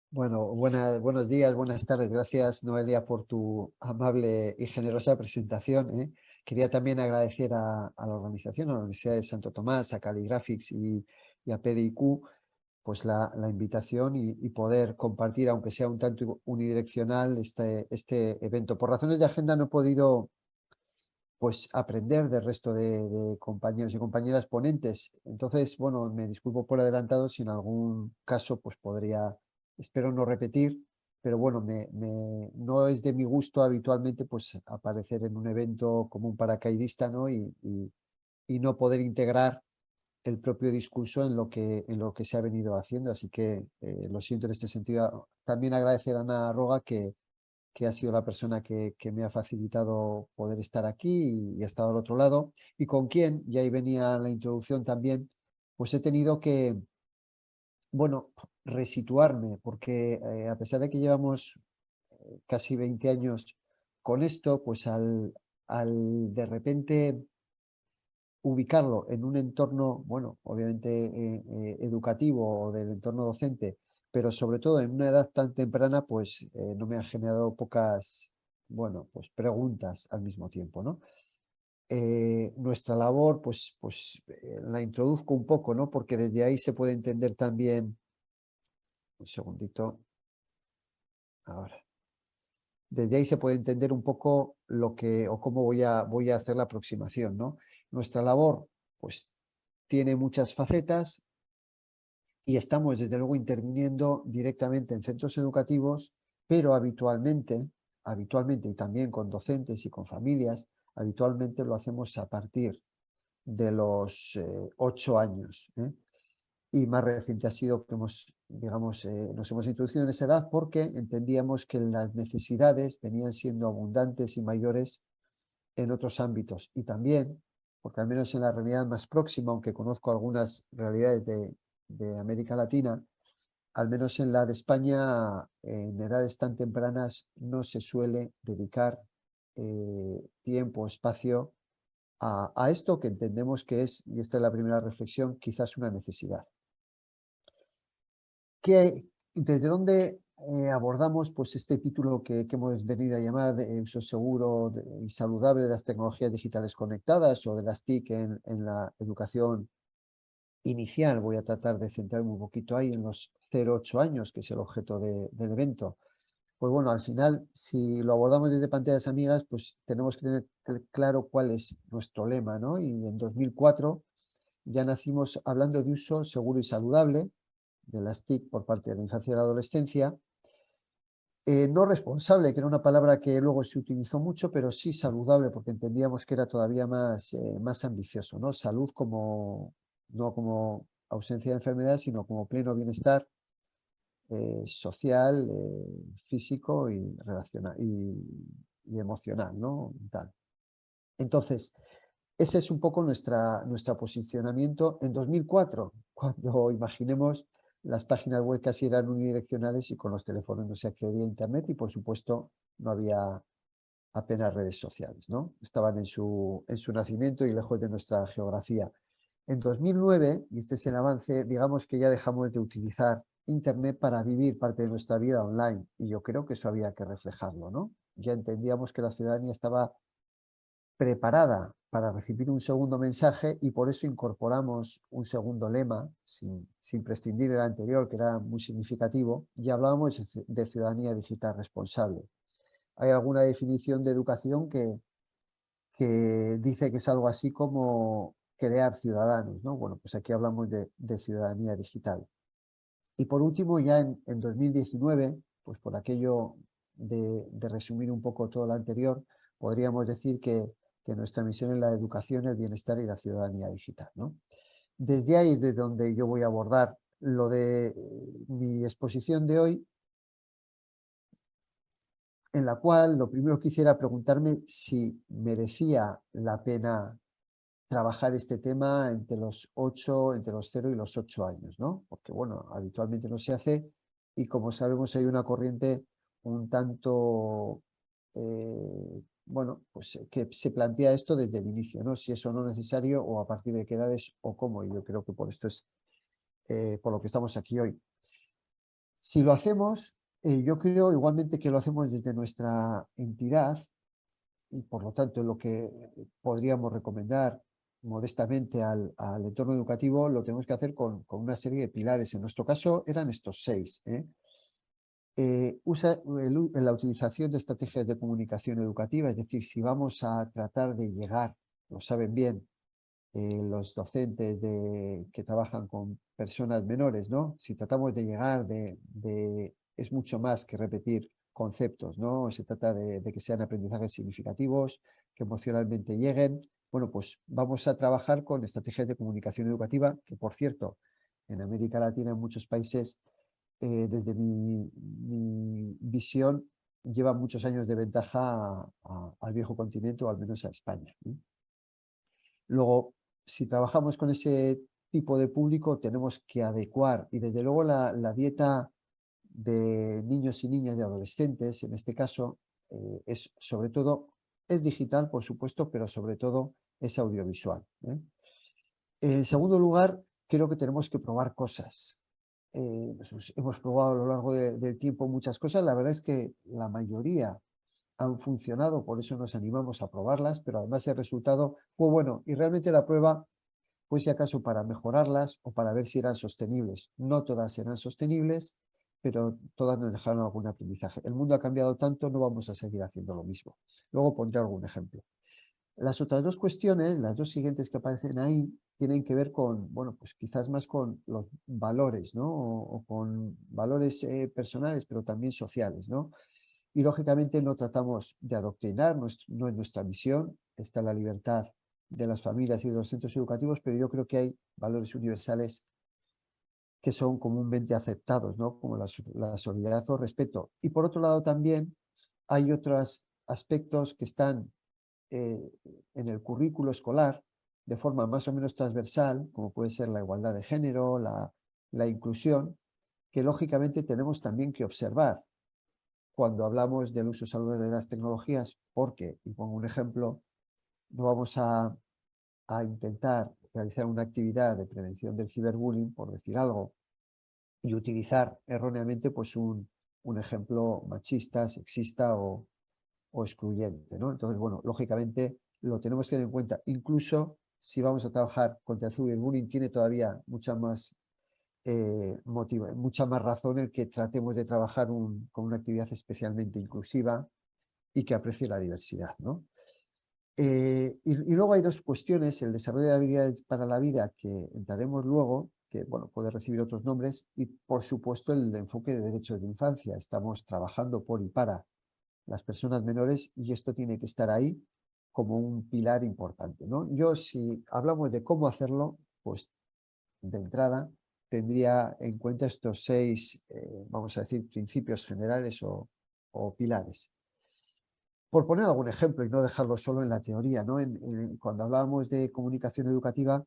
Bueno, buenos días, buenas tardes. Gracias, Noelia, por tu amable y generosa presentación, ¿eh? Quería también agradecer a la organización, a la Universidad de Santo Tomás, a Caligraphics y a PDIQ, pues la invitación y poder compartir, aunque sea un tanto unidireccional, este evento. Por razones de agenda no he podido pues aprender del resto de compañeros y compañeras ponentes. Entonces, bueno, me disculpo por adelantado si en algún caso pues podría, espero no repetir, pero bueno, no es de mi gusto habitualmente pues aparecer en un evento como un paracaidista, ¿no? Y no poder integrar el propio discurso en lo que se ha venido haciendo. Así que lo siento en este sentido. También agradecer a Ana Roga que ha sido la persona que me ha facilitado poder estar aquí y ha estado al otro lado, y con quien, y ahí venía la introducción también, pues he tenido que, bueno, resituarme, porque a pesar de que llevamos casi 20 años con esto, pues al de repente ubicarlo en un entorno, bueno, obviamente educativo o del entorno docente, pero sobre todo en una edad tan temprana, pues no me ha generado pocas, bueno, pues preguntas al mismo tiempo, ¿no? Nuestra labor, pues la introduzco un poco, ¿no? Porque desde ahí se puede entender también, un segundito, ahora. Desde ahí se puede entender un poco lo que o cómo voy a hacer la aproximación, ¿no? Nuestra labor, pues, tiene muchas facetas, y estamos desde luego interviniendo directamente en centros educativos, pero habitualmente y también con docentes y con familias, habitualmente lo hacemos a partir de los 8 años, ¿eh? Y más reciente ha sido que digamos, nos hemos introducido en esa edad porque entendíamos que las necesidades venían siendo abundantes y mayores en otros ámbitos. Y también, porque al menos en la realidad más próxima, aunque conozco algunas realidades de América Latina, al menos en la de España, en edades tan tempranas no se suele dedicar tiempo, espacio a esto que entendemos que es, y esta es la primera reflexión, quizás una necesidad. ¿Desde dónde abordamos pues, este título que hemos venido a llamar de uso seguro y saludable de las tecnologías digitales conectadas o de las TIC en la educación inicial? Voy a tratar de centrarme un poquito ahí en los 0-8 años, que es el objeto del evento. Pues bueno, al final, si lo abordamos desde pantallas amigas, pues tenemos que tener claro cuál es nuestro lema, ¿no? Y en 2004 ya nacimos hablando de uso seguro y saludable de las TIC por parte de la infancia y la adolescencia. No responsable, que era una palabra que luego se utilizó mucho, pero sí saludable, porque entendíamos que era todavía más ambicioso, ¿no? Salud como, no como ausencia de enfermedad, sino como pleno bienestar social, físico y relacional y emocional, ¿no? Tal. Entonces, ese es un poco nuestro posicionamiento en 2004, cuando imaginemos las páginas web casi eran unidireccionales y con los teléfonos no se accedía a Internet y, por supuesto, no había apenas redes sociales, ¿no? Estaban en su nacimiento y lejos de nuestra geografía. En 2009, y este es el avance, digamos que ya dejamos de utilizar Internet para vivir parte de nuestra vida online, y yo creo que eso había que reflejarlo, ¿no? Ya entendíamos que la ciudadanía estaba preparada para recibir un segundo mensaje y por eso incorporamos un segundo lema, sin prescindir del anterior, que era muy significativo, y hablábamos de ciudadanía digital responsable. Hay alguna definición de educación que dice que es algo así como crear ciudadanos, ¿no? Bueno, pues aquí hablamos de ciudadanía digital. Y por último, ya en 2019, pues por aquello de resumir un poco todo lo anterior, podríamos decir que nuestra misión es la educación, el bienestar y la ciudadanía digital, ¿no? Desde ahí es de donde yo voy a abordar lo de mi exposición de hoy, en la cual lo primero que quisiera preguntarme si merecía la pena trabajar este tema entre los 0 y los 8 años, ¿no? Porque, bueno, habitualmente no se hace y, como sabemos, hay una corriente un tanto, bueno, pues que se plantea esto desde el inicio, ¿no? Si es o no necesario o a partir de qué edades o cómo. Y yo creo que por esto es por lo que estamos aquí hoy. Si lo hacemos, yo creo igualmente que lo hacemos desde nuestra entidad y por lo tanto lo que podríamos recomendar modestamente al entorno educativo lo tenemos que hacer con una serie de pilares. En nuestro caso eran estos 6. Usa la utilización de estrategias de comunicación educativa, es decir, si vamos a tratar de llegar, lo saben bien, los docentes que trabajan con personas menores, ¿no? Si tratamos de llegar es mucho más que repetir conceptos, ¿no? Se trata de que sean aprendizajes significativos, que emocionalmente lleguen. Bueno, pues vamos a trabajar con estrategias de comunicación educativa, que por cierto, en América Latina, en muchos países, desde mi visión, lleva muchos años de ventaja al viejo continente o al menos a España, ¿no? Luego, si trabajamos con ese tipo de público, tenemos que adecuar, y desde luego la dieta de niños y niñas y adolescentes, en este caso, es sobre todo, es digital, por supuesto, pero sobre todo es audiovisual, ¿eh? En segundo lugar, creo que tenemos que probar cosas. Hemos probado a lo largo del tiempo muchas cosas. La verdad es que la mayoría han funcionado, por eso nos animamos a probarlas, pero además el resultado fue bueno. Y realmente la prueba fue si acaso para mejorarlas o para ver si eran sostenibles. No todas eran sostenibles, pero todas nos dejaron algún aprendizaje. El mundo ha cambiado tanto, no vamos a seguir haciendo lo mismo. Luego pondré algún ejemplo. Las otras dos cuestiones, las dos siguientes que aparecen ahí, tienen que ver con, bueno, pues quizás más con los valores, ¿no? O con valores personales, pero también sociales, ¿no? Y lógicamente no tratamos de adoctrinar, no es nuestra misión, está la libertad de las familias y de los centros educativos, pero yo creo que hay valores universales que son comúnmente aceptados, ¿no? Como la solidaridad o respeto. Y por otro lado también hay otros aspectos que están eh, en el currículo escolar de forma más o menos transversal, como puede ser la igualdad de género, la inclusión, que lógicamente tenemos también que observar cuando hablamos del uso saludable de las tecnologías, porque, y pongo un ejemplo, no vamos a intentar realizar una actividad de prevención del ciberbullying, por decir algo, y utilizar erróneamente pues un ejemplo machista, sexista o excluyente, ¿no? Entonces, bueno, lógicamente lo tenemos que tener en cuenta. Incluso si vamos a trabajar contra el ciberbullying, tiene todavía mucha más razón el que tratemos de trabajar con una actividad especialmente inclusiva y que aprecie la diversidad, ¿no? Y luego hay dos cuestiones, el desarrollo de habilidades para la vida, que entraremos luego, que bueno, puede recibir otros nombres, y por supuesto el enfoque de derechos de infancia. Estamos trabajando por y para las personas menores y esto tiene que estar ahí como un pilar importante, ¿no? Yo, si hablamos de cómo hacerlo, pues de entrada tendría en cuenta estos 6, vamos a decir, principios generales o pilares. Por poner algún ejemplo y no dejarlo solo en la teoría, ¿no? Cuando hablábamos de comunicación educativa,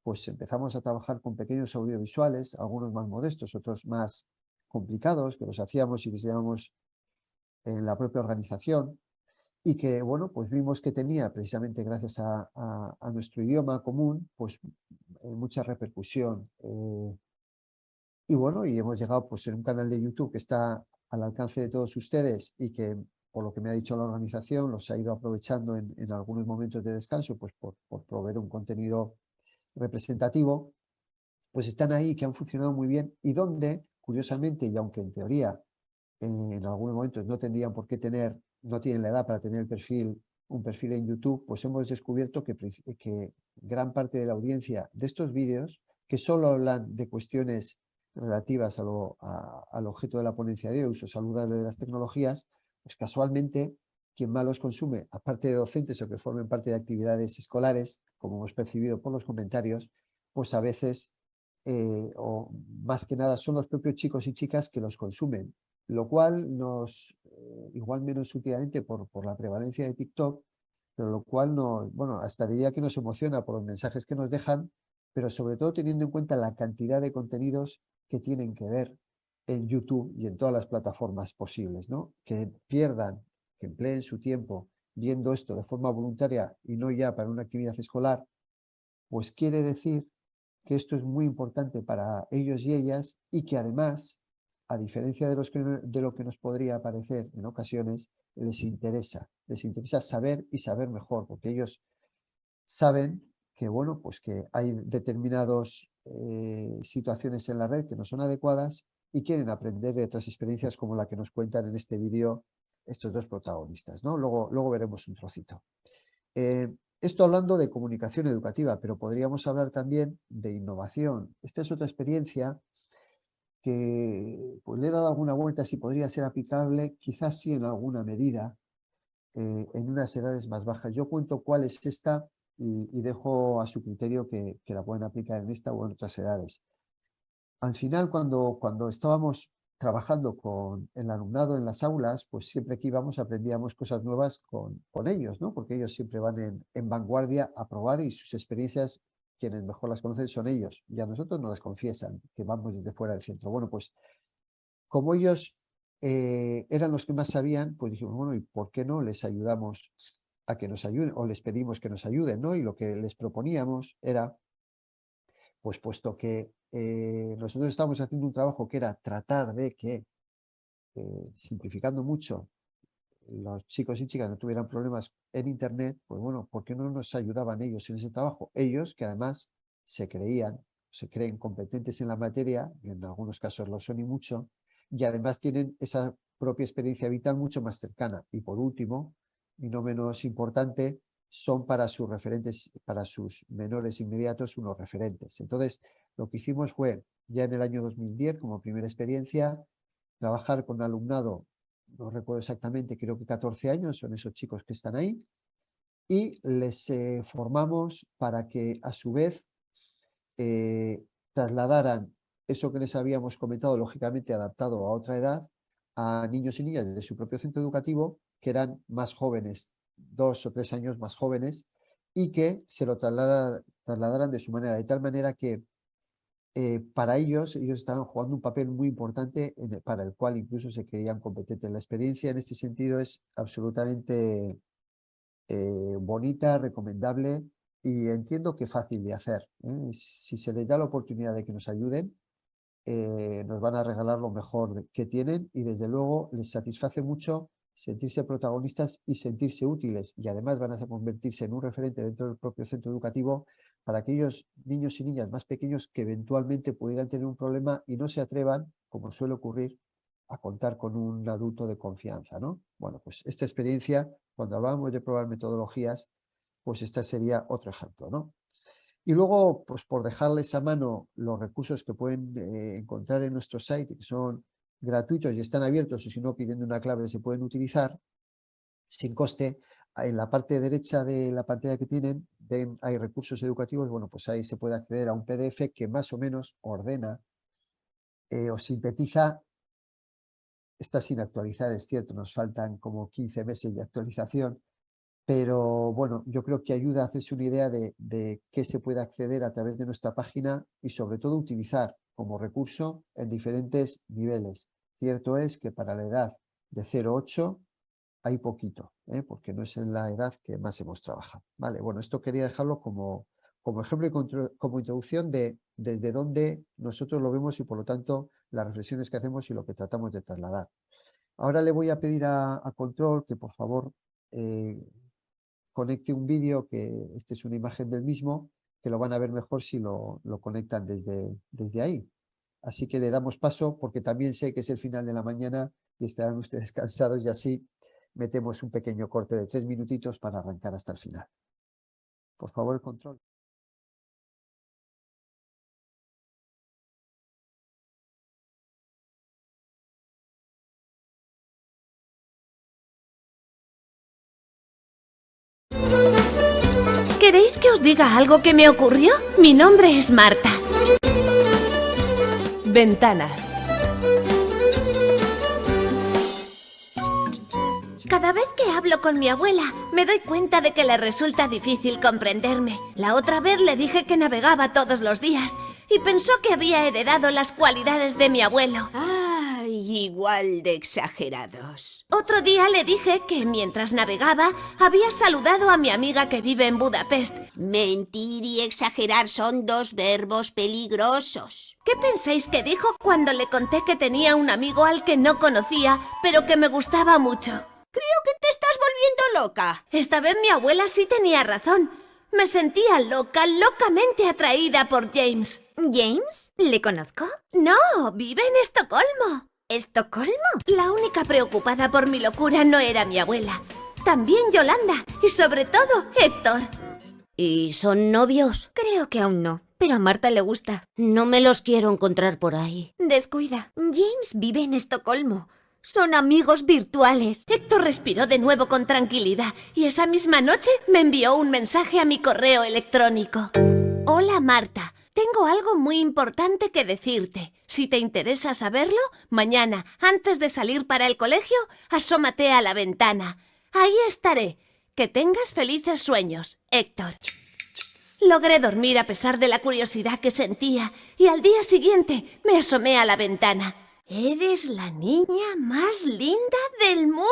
pues empezamos a trabajar con pequeños audiovisuales, algunos más modestos, otros más complicados, que los hacíamos y diseñábamos en la propia organización y que, bueno, pues vimos que tenía, precisamente gracias a nuestro idioma común, pues mucha repercusión. Y bueno, y hemos llegado pues en un canal de YouTube que está al alcance de todos ustedes y que, por lo que me ha dicho la organización, los ha ido aprovechando en algunos momentos de descanso, pues por proveer un contenido representativo, pues están ahí, que han funcionado muy bien y donde, curiosamente, y aunque en teoría en algunos momentos no tendrían por qué tener, no tienen la edad para tener un perfil en YouTube, pues hemos descubierto que gran parte de la audiencia de estos vídeos, que solo hablan de cuestiones relativas al objeto de la ponencia de uso saludable de las tecnologías, pues casualmente quien más los consume, aparte de docentes o que formen parte de actividades escolares, como hemos percibido por los comentarios, pues a veces, o más que nada, son los propios chicos y chicas que los consumen, lo cual igual menos últimamente por la prevalencia de TikTok, pero lo cual bueno, hasta diría que nos emociona por los mensajes que nos dejan, pero sobre todo teniendo en cuenta la cantidad de contenidos que tienen que ver en YouTube y en todas las plataformas posibles, ¿no? Que empleen su tiempo viendo esto de forma voluntaria y no ya para una actividad escolar, pues quiere decir que esto es muy importante para ellos y ellas y que además a diferencia de lo que nos podría parecer en ocasiones, les interesa saber y saber mejor, porque ellos saben que, bueno, pues que hay determinadas situaciones en la red que no son adecuadas y quieren aprender de otras experiencias como la que nos cuentan en este vídeo estos dos protagonistas, ¿no? Luego veremos un trocito. Esto hablando de comunicación educativa, pero podríamos hablar también de innovación. Esta es otra experiencia que pues, le he dado alguna vuelta si podría ser aplicable, quizás sí en alguna medida, en unas edades más bajas. Yo cuento cuál es esta y dejo a su criterio que la pueden aplicar en esta o en otras edades. Al final, cuando estábamos trabajando con el alumnado en las aulas, pues siempre que íbamos aprendíamos cosas nuevas con ellos, ¿no? Porque ellos siempre van en vanguardia a probar y sus experiencias, quienes mejor las conocen son ellos. Y a nosotros nos las confiesan, que vamos desde fuera del centro. Bueno, pues como ellos eran los que más sabían, pues dijimos, bueno, ¿y por qué no les ayudamos a que nos ayuden o les pedimos que nos ayuden, ¿no? Y lo que les proponíamos era, pues puesto que nosotros estábamos haciendo un trabajo que era tratar de que, simplificando mucho, los chicos y chicas no tuvieran problemas en Internet, pues bueno, ¿por qué no nos ayudaban ellos en ese trabajo? Ellos que además se creen competentes en la materia, y en algunos casos lo son y mucho, y además tienen esa propia experiencia vital mucho más cercana. Y por último, y no menos importante, son para sus referentes, para sus menores inmediatos, unos referentes. Entonces, lo que hicimos fue, ya en el año 2010, como primera experiencia, trabajar con alumnado, no recuerdo exactamente, creo que 14 años, son esos chicos que están ahí, y les formamos para que a su vez trasladaran eso que les habíamos comentado, lógicamente adaptado a otra edad, a niños y niñas de su propio centro educativo, que eran más jóvenes, 2 o 3 años más jóvenes, y que se lo trasladaran de su manera, de tal manera que para ellos estaban jugando un papel muy importante para el cual incluso se creían competentes. La experiencia en este sentido es absolutamente bonita, recomendable y entiendo que fácil de hacer, ¿eh? Si se les da la oportunidad de que nos ayuden, nos van a regalar lo mejor que tienen y desde luego les satisface mucho sentirse protagonistas y sentirse útiles y además van a convertirse en un referente dentro del propio centro educativo para aquellos niños y niñas más pequeños que eventualmente pudieran tener un problema y no se atrevan, como suele ocurrir, a contar con un adulto de confianza, ¿no? Bueno, pues esta experiencia, cuando hablábamos de probar metodologías, pues este sería otro ejemplo, ¿no? Y luego, pues por dejarles a mano los recursos que pueden encontrar en nuestro site, que son gratuitos y están abiertos, y si no, pidiendo una clave se pueden utilizar sin coste. En la parte derecha de la pantalla que tienen, ven, hay recursos educativos, bueno, pues ahí se puede acceder a un PDF que más o menos ordena o sintetiza. Está sin actualizar, es cierto, nos faltan como 15 meses de actualización, pero bueno, yo creo que ayuda a hacerse una idea de qué se puede acceder a través de nuestra página y sobre todo utilizar como recurso en diferentes niveles. Cierto es que para la edad de 0 a 8 hay poquito, porque no es en la edad que más hemos trabajado. Vale, bueno, esto quería dejarlo como ejemplo y como introducción de desde dónde nosotros lo vemos y por lo tanto las reflexiones que hacemos y lo que tratamos de trasladar. Ahora le voy a pedir a Control que por favor conecte un vídeo, que esta es una imagen del mismo, que lo van a ver mejor si lo conectan desde ahí. Así que le damos paso porque también sé que es el final de la mañana y estarán ustedes cansados y así metemos un pequeño corte de 3 minutitos para arrancar hasta el final. Por favor, el control. ¿Queréis que os diga algo que me ocurrió? Mi nombre es Marta. Ventanas. Cada vez que hablo con mi abuela, me doy cuenta de que le resulta difícil comprenderme. La otra vez le dije que navegaba todos los días y pensó que había heredado las cualidades de mi abuelo. Ay, Hay igual de exagerados. Otro día le dije que mientras navegaba había saludado a mi amiga que vive en Budapest. Mentir y exagerar son dos verbos peligrosos. ¿Qué pensáis que dijo cuando le conté que tenía un amigo al que no conocía, pero que me gustaba mucho? Creo que te estás volviendo loca. Esta vez mi abuela sí tenía razón. Me sentía loca, locamente atraída por James. ¿James? ¿Le conozco? No, vive en Estocolmo. ¿Estocolmo? La única preocupada por mi locura no era mi abuela. También Yolanda y sobre todo Héctor. ¿Y son novios? Creo que aún no, pero a Marta le gusta. No me los quiero encontrar por ahí. Descuida. James vive en Estocolmo. Son amigos virtuales. Héctor respiró de nuevo con tranquilidad y esa misma noche me envió un mensaje a mi correo electrónico. Hola Marta, tengo algo muy importante que decirte. Si te interesa saberlo, mañana, antes de salir para el colegio, asómate a la ventana. Ahí estaré. Que tengas felices sueños, Héctor. Logré dormir a pesar de la curiosidad que sentía y al día siguiente me asomé a la ventana. ¡Eres la niña más linda del mundo!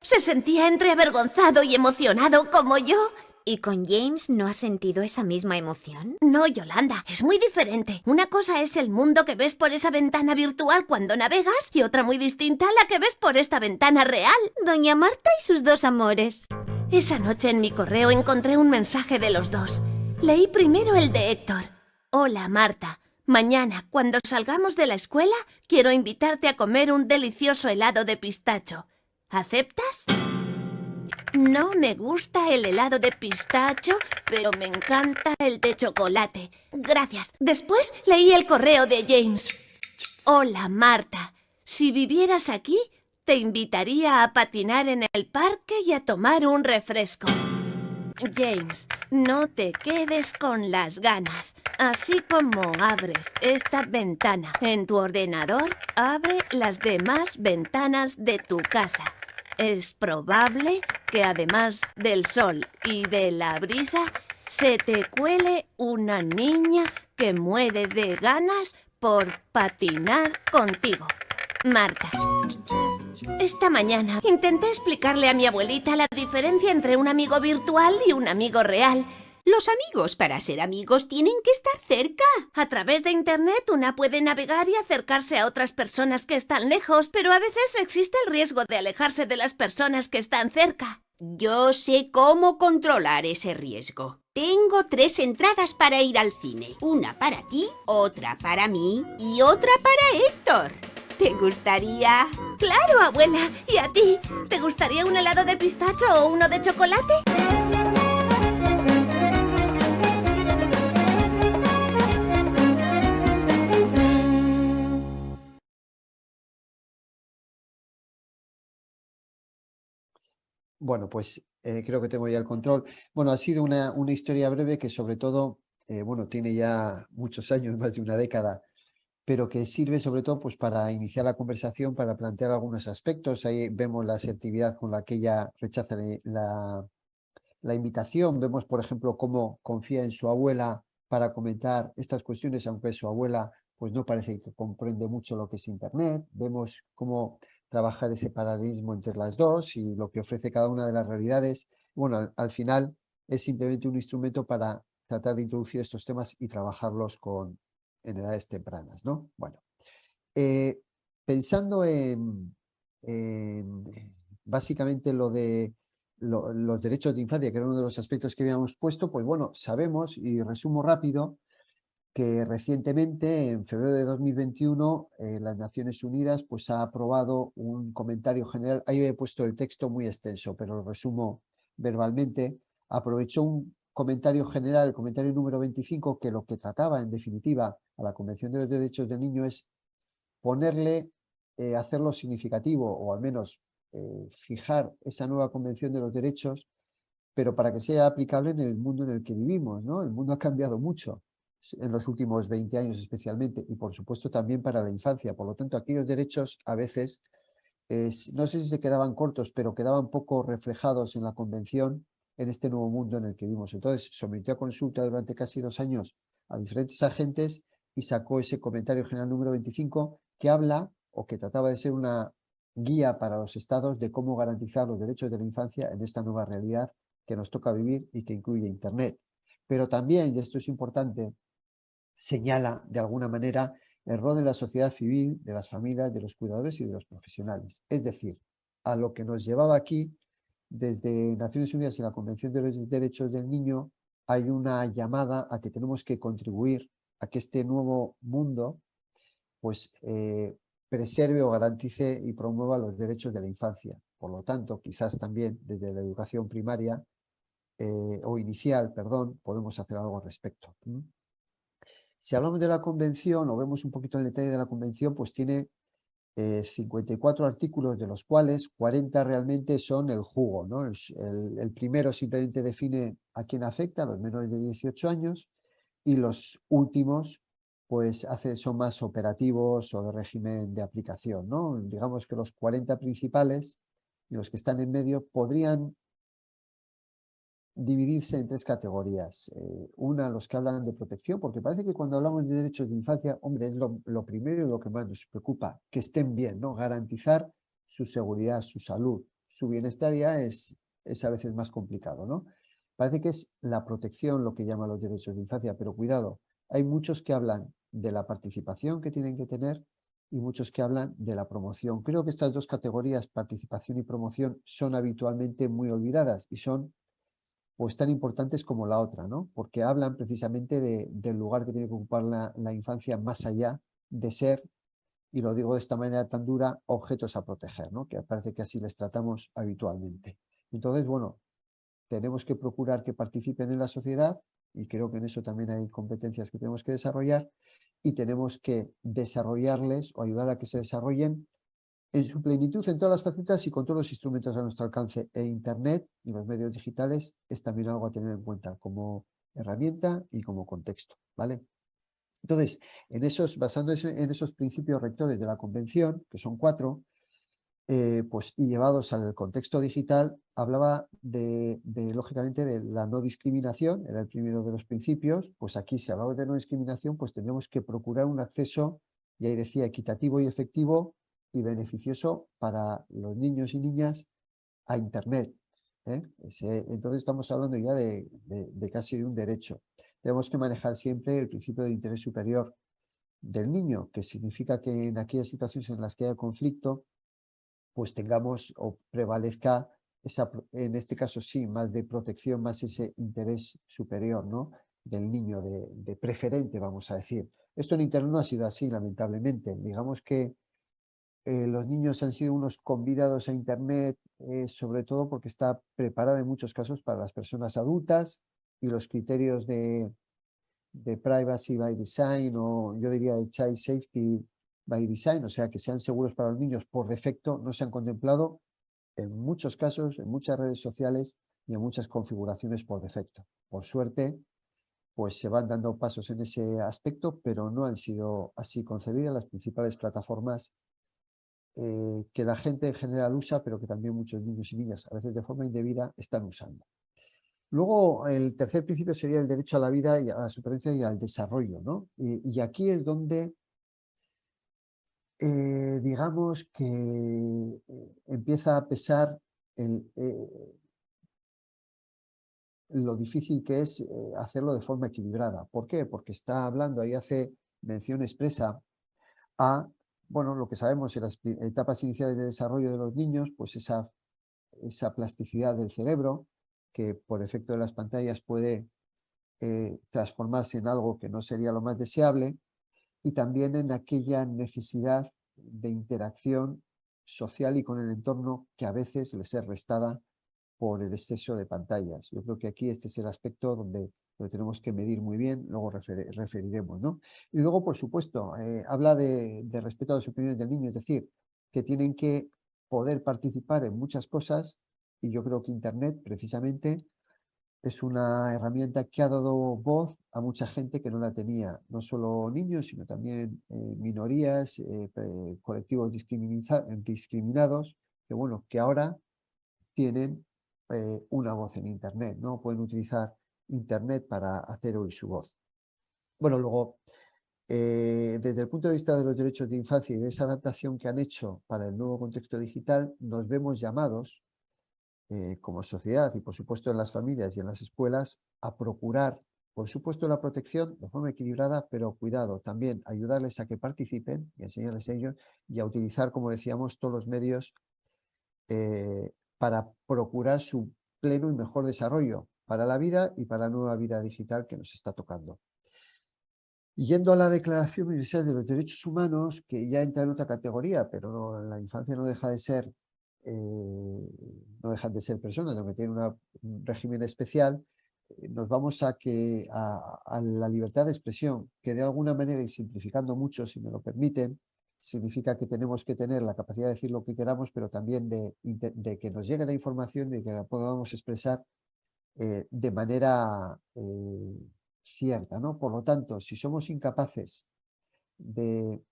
Se sentía entre avergonzado y emocionado como yo. ¿Y con James no has sentido esa misma emoción? No, Yolanda, es muy diferente. Una cosa es el mundo que ves por esa ventana virtual cuando navegas y otra muy distinta a la que ves por esta ventana real. Doña Marta y sus dos amores. Esa noche en mi correo encontré un mensaje de los dos. Leí primero el de Héctor. Hola, Marta. Mañana, cuando salgamos de la escuela, quiero invitarte a comer un delicioso helado de pistacho. ¿Aceptas? No me gusta el helado de pistacho, pero me encanta el de chocolate. Gracias. Después leí el correo de James. Hola, Marta. Si vivieras aquí, te invitaría a patinar en el parque y a tomar un refresco. James, no te quedes con las ganas. Así como abres esta ventana en tu ordenador, abre las demás ventanas de tu casa. Es probable que además del sol y de la brisa, se te cuele una niña que muere de ganas por patinar contigo. Marta. Esta mañana intenté explicarle a mi abuelita la diferencia entre un amigo virtual y un amigo real. Los amigos, para ser amigos, tienen que estar cerca. A través de Internet una puede navegar y acercarse a otras personas que están lejos, pero a veces existe el riesgo de alejarse de las personas que están cerca. Yo sé cómo controlar ese riesgo. Tengo 3 entradas para ir al cine. Una para ti, otra para mí y otra para Héctor. ¿Te gustaría? ¡Claro, abuela! ¿Y a ti? ¿Te gustaría un helado de pistacho o uno de chocolate? Bueno, pues creo que tengo ya el control. Bueno, ha sido una historia breve que sobre todo, bueno, tiene ya muchos años, más de una década, pero que sirve sobre todo pues, para iniciar la conversación, para plantear algunos aspectos. Ahí vemos la asertividad con la que ella rechaza la invitación. Vemos, por ejemplo, cómo confía en su abuela para comentar estas cuestiones, aunque su abuela pues no parece que comprende mucho lo que es Internet. Vemos cómo trabajar ese paralelismo entre las dos y lo que ofrece cada una de las realidades. Bueno, al final es simplemente un instrumento para tratar de introducir estos temas y trabajarlos en edades tempranas, ¿no? Bueno, pensando en básicamente lo de los derechos de infancia, que era uno de los aspectos que habíamos puesto, pues bueno, sabemos, y resumo rápido, que recientemente, en febrero de 2021, las Naciones Unidas pues, ha aprobado un comentario general. Ahí he puesto el texto muy extenso, pero lo resumo verbalmente. Aprovechó un comentario general, el comentario número 25, que lo que trataba, en definitiva, a la Convención de los Derechos del Niño es ponerle, hacerlo significativo, o al menos fijar esa nueva Convención de los Derechos, pero para que sea aplicable en el mundo en el que vivimos, ¿no? El mundo ha cambiado mucho en los últimos 20 años especialmente, y por supuesto también para la infancia. Por lo tanto, aquellos derechos a veces, no sé si se quedaban cortos, pero quedaban poco reflejados en la Convención en este nuevo mundo en el que vivimos. Entonces, sometió a consulta durante casi 2 años a diferentes agentes y sacó ese comentario general número 25, que habla o que trataba de ser una guía para los estados de cómo garantizar los derechos de la infancia en esta nueva realidad que nos toca vivir y que incluye Internet. Pero también, y esto es importante, señala de alguna manera el rol de la sociedad civil, de las familias, de los cuidadores y de los profesionales. Es decir, a lo que nos llevaba aquí, desde Naciones Unidas y la Convención de los Derechos del Niño, hay una llamada a que tenemos que contribuir a que este nuevo mundo pues preserve o garantice y promueva los derechos de la infancia. Por lo tanto, quizás también desde la educación primaria o inicial, perdón, podemos hacer algo al respecto. Si hablamos de la convención o vemos un poquito el detalle de la convención, pues tiene 54 artículos, de los cuales 40 realmente son el jugo, ¿no? El primero simplemente define a quién afecta, a los menores de 18 años, y los últimos pues son más operativos o de régimen de aplicación, ¿no? Digamos que los 40 principales y los que están en medio podrían dividirse en tres categorías. Una, los que hablan de protección, porque parece que cuando hablamos de derechos de infancia, hombre, es lo primero y lo que más nos preocupa, que estén bien, ¿no? Garantizar su seguridad, su salud, su bienestar ya es a veces más complicado, ¿no? Parece que es la protección lo que llaman los derechos de infancia, pero cuidado, hay muchos que hablan de la participación que tienen que tener y muchos que hablan de la promoción. Creo que estas dos categorías, participación y promoción, son habitualmente muy olvidadas y son pues tan importantes como la otra, ¿no? Porque hablan precisamente del lugar que tiene que ocupar la infancia más allá de ser, y lo digo de esta manera tan dura, objetos a proteger, ¿no? Que parece que así les tratamos habitualmente. Entonces, bueno, tenemos que procurar que participen en la sociedad y creo que en eso también hay competencias que tenemos que desarrollar y tenemos que desarrollarles o ayudar a que se desarrollen en su plenitud, en todas las facetas y con todos los instrumentos a nuestro alcance. E Internet y los medios digitales es también algo a tener en cuenta como herramienta y como contexto, ¿vale? Entonces, basándose en esos principios rectores de la Convención, que son 4, pues, y llevados al contexto digital, hablaba lógicamente, de la no discriminación, era el primero de los principios. Pues aquí, si hablamos de no discriminación, pues tendremos que procurar un acceso, y ahí decía, equitativo y efectivo y beneficioso para los niños y niñas a Internet. Entonces estamos hablando ya de casi de un derecho. Tenemos que manejar siempre el principio del interés superior del niño, que significa que en aquellas situaciones en las que haya conflicto, pues tengamos o prevalezca en este caso sí, más de protección, más ese interés superior, ¿no? Del niño, de preferente, vamos a decir. Esto en Internet no ha sido así, lamentablemente. Digamos que los niños han sido unos convidados a Internet, sobre todo porque está preparada en muchos casos para las personas adultas y los criterios de privacy by design, o yo diría de child safety by design, o sea, que sean seguros para los niños por defecto, no se han contemplado en muchos casos, en muchas redes sociales y en muchas configuraciones por defecto. Por suerte, pues se van dando pasos en ese aspecto, pero no han sido así concebidas las principales plataformas que la gente en general usa, pero que también muchos niños y niñas, a veces de forma indebida, están usando. Luego, el tercer principio sería el derecho a la vida y a la supervivencia y al desarrollo, ¿no? Y aquí es donde, digamos que empieza a pesar lo difícil que es hacerlo de forma equilibrada. ¿Por qué? Porque está hablando, ahí hace mención expresa a, bueno, lo que sabemos en las etapas iniciales de desarrollo de los niños, pues esa plasticidad del cerebro, que por efecto de las pantallas puede transformarse en algo que no sería lo más deseable, y también en aquella necesidad de interacción social y con el entorno que a veces les es restada por el exceso de pantallas. Yo creo que aquí este es el aspecto donde lo tenemos que medir muy bien, luego referiremos, ¿no? Y luego, por supuesto, habla de respeto a las opiniones del niño, es decir, que tienen que poder participar en muchas cosas, y yo creo que Internet, precisamente, es una herramienta que ha dado voz a mucha gente que no la tenía, no solo niños, sino también minorías, colectivos discriminados, que bueno, que ahora tienen una voz en Internet, ¿no? Pueden utilizar Internet para hacer oír su voz. Bueno, luego Desde el punto de vista de los derechos de infancia y de esa adaptación que han hecho para el nuevo contexto digital, nos vemos llamados como sociedad y por supuesto en las familias y en las escuelas a procurar, por supuesto, la protección de forma equilibrada, pero cuidado, también ayudarles a que participen y enseñarles a ellos y a utilizar, como decíamos, todos los medios para procurar su pleno y mejor desarrollo para la vida y para la nueva vida digital que nos está tocando. Yendo a la Declaración Universal de los Derechos Humanos, que ya entra en otra categoría, pero la infancia no deja de ser, no dejan de ser personas, aunque tienen un régimen especial, nos vamos a la libertad de expresión, que de alguna manera, y simplificando mucho, si me lo permiten, significa que tenemos que tener la capacidad de decir lo que queramos, pero también de que nos llegue la información, de que la podamos expresar de manera cierta, ¿no? Por lo tanto, si somos incapaces de,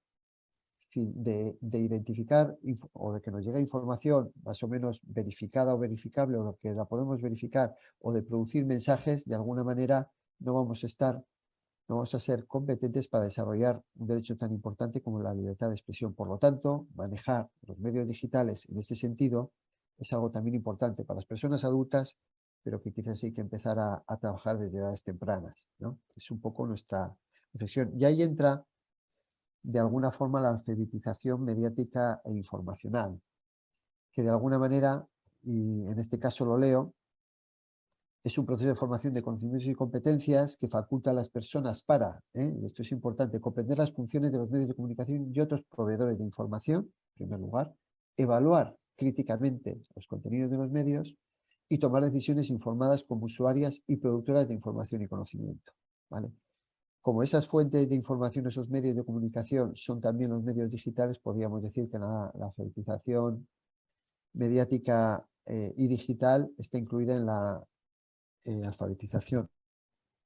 de identificar o de que nos llegue información más o menos verificada o verificable o lo que la podemos verificar o de producir mensajes, de alguna manera no vamos a ser competentes para desarrollar un derecho tan importante como la libertad de expresión. Por lo tanto, manejar los medios digitales en ese sentido es algo también importante para las personas adultas, pero que quizás hay que empezar a trabajar desde edades tempranas, ¿no? Es un poco nuestra reflexión. Y ahí entra, de alguna forma, la alfabetización mediática e informacional, que de alguna manera, y en este caso lo leo, es un proceso de formación de conocimientos y competencias que faculta a las personas para, y esto es importante, comprender las funciones de los medios de comunicación y otros proveedores de información, en primer lugar, evaluar críticamente los contenidos de los medios y tomar decisiones informadas como usuarias y productoras de información y conocimiento, ¿vale? Como esas fuentes de información, esos medios de comunicación son también los medios digitales, podríamos decir que la alfabetización mediática y digital está incluida en la alfabetización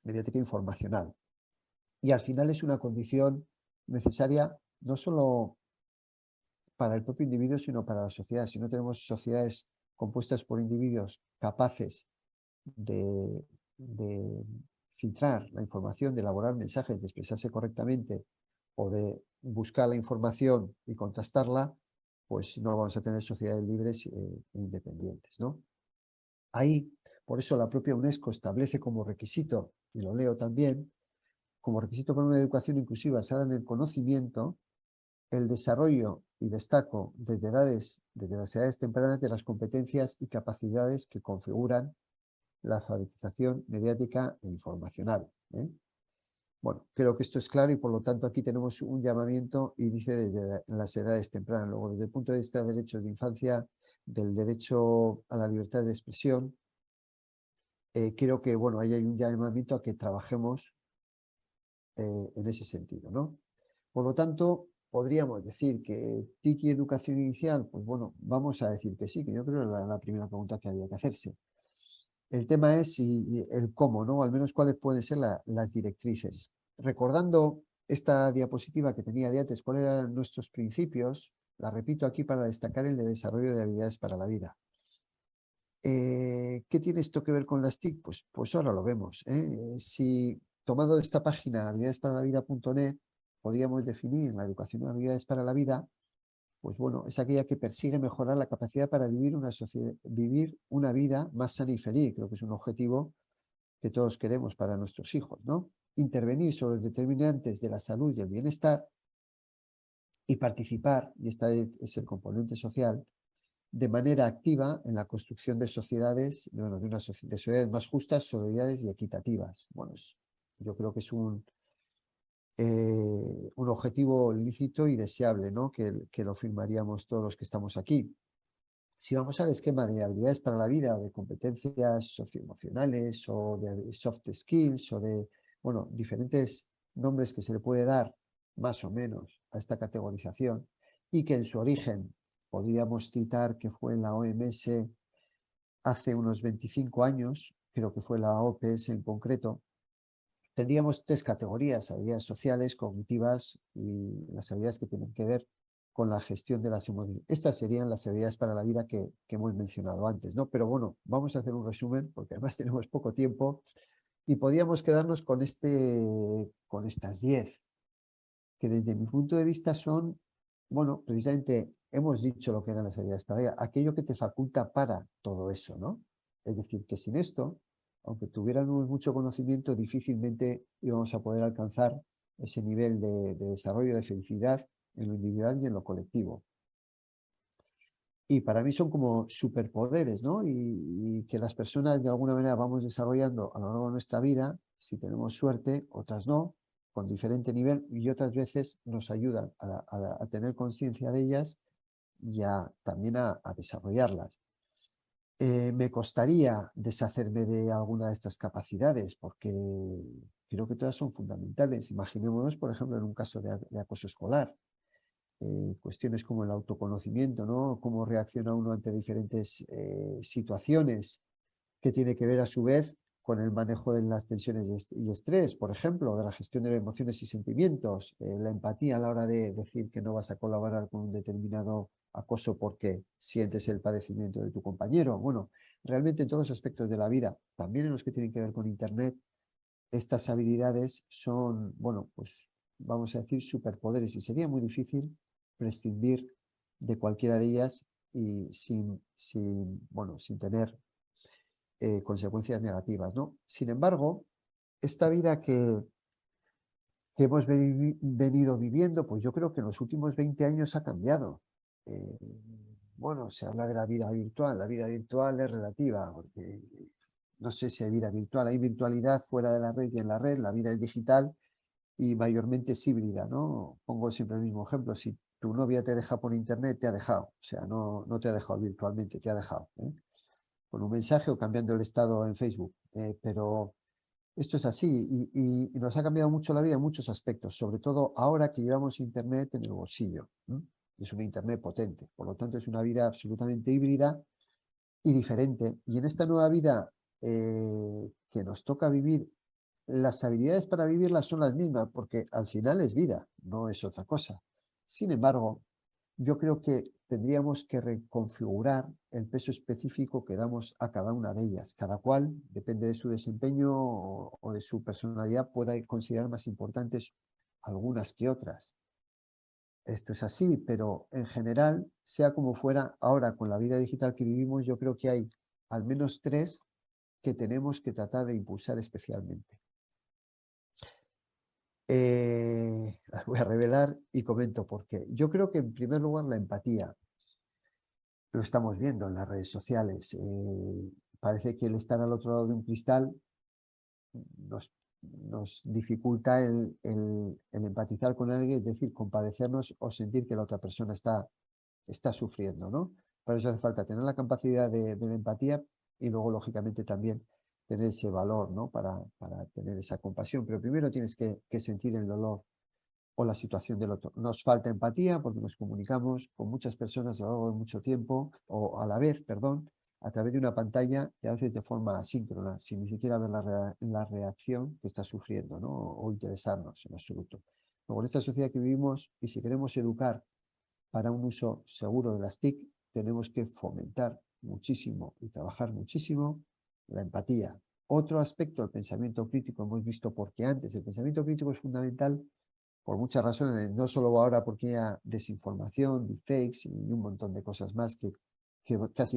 mediática informacional. Y al final es una condición necesaria no solo para el propio individuo, sino para la sociedad. Si no tenemos sociedades compuestas por individuos capaces de filtrar la información, de elaborar mensajes, de expresarse correctamente o de buscar la información y contrastarla, pues no vamos a tener sociedades libres e independientes, ¿no? Ahí, por eso la propia UNESCO establece como requisito, y lo leo también, como requisito para una educación inclusiva basada en el conocimiento, el desarrollo, y destaco desde las edades tempranas, de las competencias y capacidades que configuran la alfabetización mediática e informacional. Bueno, creo que esto es claro y por lo tanto aquí tenemos un llamamiento y dice desde las edades tempranas. Luego, desde el punto de vista de derechos de infancia, del derecho a la libertad de expresión, creo que bueno, ahí hay un llamamiento a que trabajemos en ese sentido, ¿no? Por lo tanto, podríamos decir que TIC y educación inicial, pues bueno, vamos a decir que sí, que yo creo que es la primera pregunta que había que hacerse. El tema es el cómo, ¿no? Al menos cuáles pueden ser las directrices. Recordando esta diapositiva que tenía de antes, cuáles eran nuestros principios, la repito aquí para destacar el de desarrollo de habilidades para la vida. ¿Qué tiene esto que ver con las TIC? Pues ahora lo vemos. Si tomando esta página, habilidadesparalavida.net, podríamos definir la educación de habilidades para la vida, pues bueno, es aquella que persigue mejorar la capacidad para vivir una vida más sana y feliz. Creo que es un objetivo que todos queremos para nuestros hijos, ¿no? Intervenir sobre los determinantes de la salud y el bienestar y participar, y este es el componente social, de manera activa en la construcción de sociedades, bueno, de sociedades más justas, solidarias y equitativas. Bueno, yo creo que es un objetivo lícito y deseable, ¿no? Que lo firmaríamos todos los que estamos aquí. Si vamos al esquema de habilidades para la vida, o de competencias socioemocionales, o de soft skills, o de, bueno, diferentes nombres que se le puede dar, más o menos, a esta categorización, y que en su origen podríamos citar que fue en la OMS hace unos 25 años, creo que fue la OPS en concreto, tendríamos tres categorías: habilidades sociales, cognitivas y las habilidades que tienen que ver con la gestión de las emociones. Estas serían las habilidades para la vida que hemos mencionado antes, ¿no? Pero bueno, vamos a hacer un resumen porque además tenemos poco tiempo y podríamos quedarnos con estas 10. que desde mi punto de vista son, bueno, precisamente hemos dicho lo que eran las habilidades para ella, aquello que te faculta para todo eso, ¿no? Es decir, que sin esto, aunque tuviéramos mucho conocimiento, difícilmente íbamos a poder alcanzar ese nivel de desarrollo de felicidad en lo individual y en lo colectivo. Y para mí son como superpoderes, ¿no? Y que las personas de alguna manera vamos desarrollando a lo largo de nuestra vida, si tenemos suerte, otras no, con diferente nivel, y otras veces nos ayudan a tener conciencia de ellas y también a desarrollarlas. Me costaría deshacerme de alguna de estas capacidades porque creo que todas son fundamentales. Imaginémonos, por ejemplo, en un caso de acoso escolar. Cuestiones como el autoconocimiento, ¿no? Cómo reacciona uno ante diferentes situaciones, que tiene que ver a su vez con el manejo de las tensiones y estrés, por ejemplo, de la gestión de emociones y sentimientos, la empatía a la hora de decir que no vas a colaborar con un determinado acoso porque sientes el padecimiento de tu compañero. Bueno, realmente en todos los aspectos de la vida, también en los que tienen que ver con Internet, estas habilidades son, bueno, pues vamos a decir superpoderes y sería muy difícil prescindir de cualquiera de ellas y bueno, sin tener consecuencias negativas, ¿no? Sin embargo, esta vida que hemos venido viviendo, pues yo creo que en los últimos 20 años ha cambiado. Eh, bueno, se habla de la vida virtual es relativa, porque no sé si hay vida virtual, hay virtualidad fuera de la red y en la red, la vida es digital y mayormente es híbrida, ¿no? Pongo siempre el mismo ejemplo, si tu novia te deja por internet, te ha dejado, o sea, no te ha dejado virtualmente, te ha dejado, ¿eh? Con un mensaje o cambiando el estado en Facebook, pero esto es así y nos ha cambiado mucho la vida en muchos aspectos, sobre todo ahora que llevamos internet en el bolsillo, ¿eh? Es una internet potente, por lo tanto es una vida absolutamente híbrida y diferente. Y en esta nueva vida que nos toca vivir, las habilidades para vivirlas son las mismas, porque al final es vida, no es otra cosa. Sin embargo, yo creo que tendríamos que reconfigurar el peso específico que damos a cada una de ellas. Cada cual, depende de su desempeño o de su personalidad, pueda considerar más importantes algunas que otras. Esto es así, pero en general, sea como fuera, ahora con la vida digital que vivimos, yo creo que hay al menos tres que tenemos que tratar de impulsar especialmente. Las voy a revelar y comento por qué. Yo creo que en primer lugar la empatía. Lo estamos viendo en las redes sociales. Parece que el estar al otro lado de un cristal nos dificulta el empatizar con alguien, es decir, compadecernos o sentir que la otra persona está sufriendo, ¿no? Para eso hace falta tener la capacidad de la empatía y luego, lógicamente, también tener ese valor, ¿no? Para tener esa compasión. Pero primero tienes que sentir el dolor o la situación del otro. Nos falta empatía porque nos comunicamos con muchas personas a lo largo de mucho tiempo, o a la vez, perdón, a través de una pantalla y a veces de forma asíncrona, sin ni siquiera ver la reacción que está sufriendo, ¿no? O interesarnos en absoluto. Luego, en esta sociedad que vivimos, y si queremos educar para un uso seguro de las TIC, tenemos que fomentar muchísimo y trabajar muchísimo la empatía. Otro aspecto, el pensamiento crítico, hemos visto porque antes el pensamiento crítico es fundamental por muchas razones, no solo ahora porque hay desinformación, deepfakes y un montón de cosas más que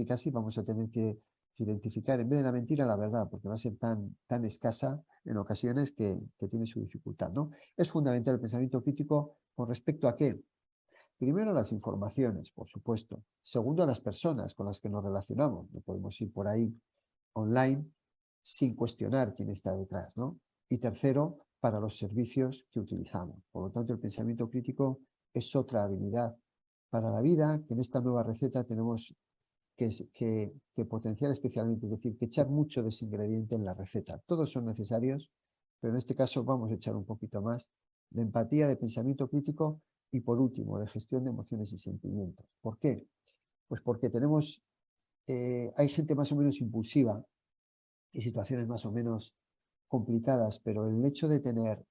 casi vamos a tener que identificar en vez de la mentira la verdad, porque va a ser tan escasa en ocasiones que tiene su dificultad, ¿no? Es fundamental el pensamiento crítico con respecto a qué. Primero, las informaciones, por supuesto. Segundo, a las personas con las que nos relacionamos. No podemos ir por ahí online sin cuestionar quién está detrás, ¿no? Y tercero, para los servicios que utilizamos. Por lo tanto, el pensamiento crítico es otra habilidad para la vida que en esta nueva receta tenemos que potenciar especialmente, es decir, que echar mucho de ese ingrediente en la receta. Todos son necesarios, pero en este caso vamos a echar un poquito más de empatía, de pensamiento crítico y por último, de gestión de emociones y sentimientos. ¿Por qué? Pues porque hay gente más o menos impulsiva y situaciones más o menos complicadas, pero el hecho de tener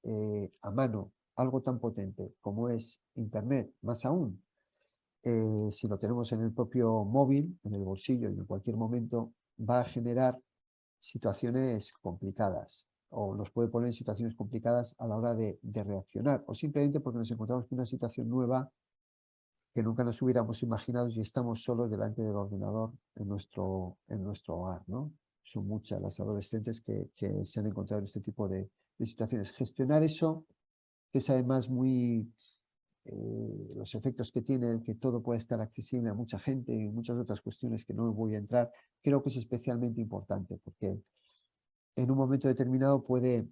a mano algo tan potente como es Internet, más aún, si lo tenemos en el propio móvil, en el bolsillo y en cualquier momento, va a generar situaciones complicadas. o nos puede poner en situaciones complicadas a la hora de reaccionar, o simplemente porque nos encontramos en una situación nueva que nunca nos hubiéramos imaginado y estamos solos delante del ordenador en nuestro hogar, ¿no? Son muchas las adolescentes que se han encontrado en este tipo de situaciones. Gestionar eso, que es además muy los efectos que tiene, que todo puede estar accesible a mucha gente y muchas otras cuestiones que no voy a entrar, creo que es especialmente importante porque en un momento determinado puede